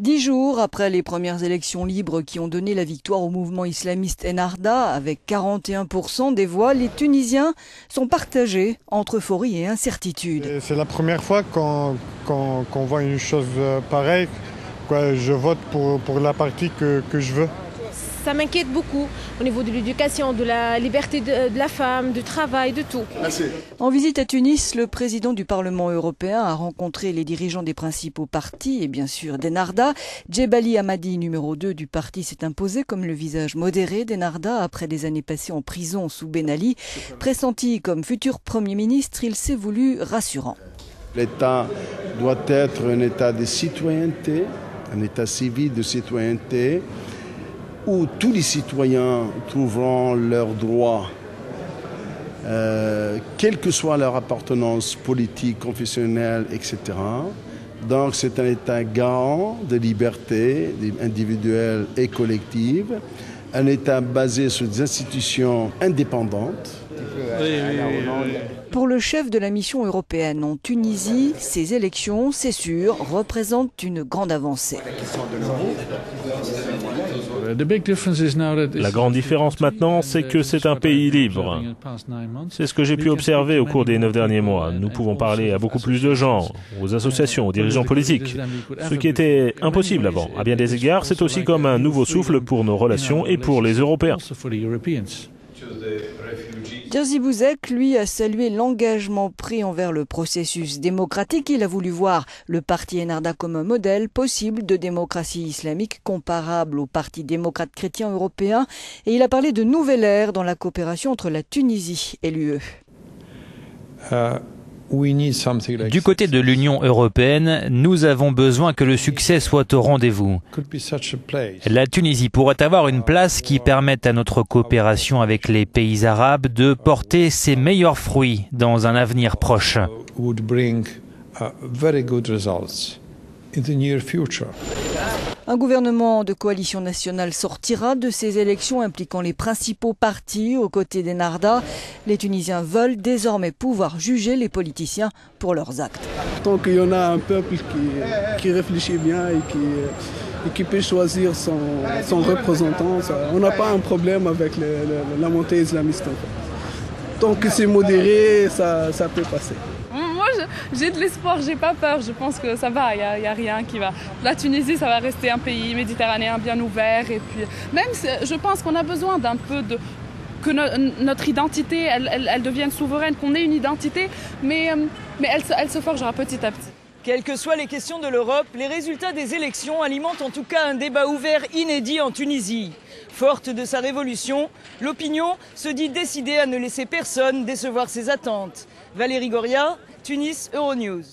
10 jours après les premières élections libres qui ont donné la victoire au mouvement islamiste Ennahda, avec 41% des voix, les Tunisiens sont partagés entre euphorie et incertitude. C'est la première fois qu'on voit une chose pareille. Je vote pour la partie que je veux. Ça m'inquiète beaucoup au niveau de l'éducation, de la liberté de la femme, du travail, de tout. Merci. En visite à Tunis, le président du Parlement européen a rencontré les dirigeants des principaux partis et bien sûr d'Ennahda. Djebali Hamadi, numéro 2 du parti, s'est imposé comme le visage modéré d'Ennahda après des années passées en prison sous Ben Ali. Pressenti comme futur Premier ministre, il s'est voulu rassurant. L'État doit être un État de citoyenneté, un État civil de citoyenneté, où tous les citoyens trouveront leurs droits, quelle que soit leur appartenance politique, confessionnelle, etc. Donc c'est un État garant de liberté individuelle et collective, un État basé sur des institutions indépendantes. Pour le chef de la mission européenne en Tunisie, ces élections, c'est sûr, représentent une grande avancée. La grande différence maintenant, c'est que c'est un pays libre. C'est ce que j'ai pu observer au cours des 9 derniers mois. Nous pouvons parler à beaucoup plus de gens, aux associations, aux dirigeants politiques, ce qui était impossible avant. À bien des égards, c'est aussi comme un nouveau souffle pour nos relations et pour les Européens. Jerzy Buzek, lui, a salué l'engagement pris envers le processus démocratique. Il a voulu voir le parti Ennahda comme un modèle possible de démocratie islamique comparable au Parti démocrate chrétien européen. Et il a parlé de nouvelle ère dans la coopération entre la Tunisie et l'UE. Du côté de l'Union européenne, nous avons besoin que le succès soit au rendez-vous. La Tunisie pourrait avoir une place qui permette à notre coopération avec les pays arabes de porter ses meilleurs fruits dans un avenir proche. Un gouvernement de coalition nationale sortira de ces élections impliquant les principaux partis aux côtés d'Ennahda. Les Tunisiens veulent désormais pouvoir juger les politiciens pour leurs actes. Tant qu'il y en a un peuple qui réfléchit bien et qui peut choisir son représentant, on n'a pas un problème avec la montée islamiste. Tant que c'est modéré, ça peut passer. Moi, j'ai de l'espoir, j'ai pas peur. Je pense que ça va, il y a rien qui va. La Tunisie, ça va rester un pays méditerranéen bien ouvert. Et puis, même, je pense qu'on a besoin d'un peu de que notre identité, elle devienne souveraine, qu'on ait une identité, mais elle se forgera petit à petit. Quelles que soient les questions de l'Europe, les résultats des élections alimentent en tout cas un débat ouvert inédit en Tunisie. Forte de sa révolution, l'opinion se dit décidée à ne laisser personne décevoir ses attentes. Valérie Goria, Tunis, Euronews.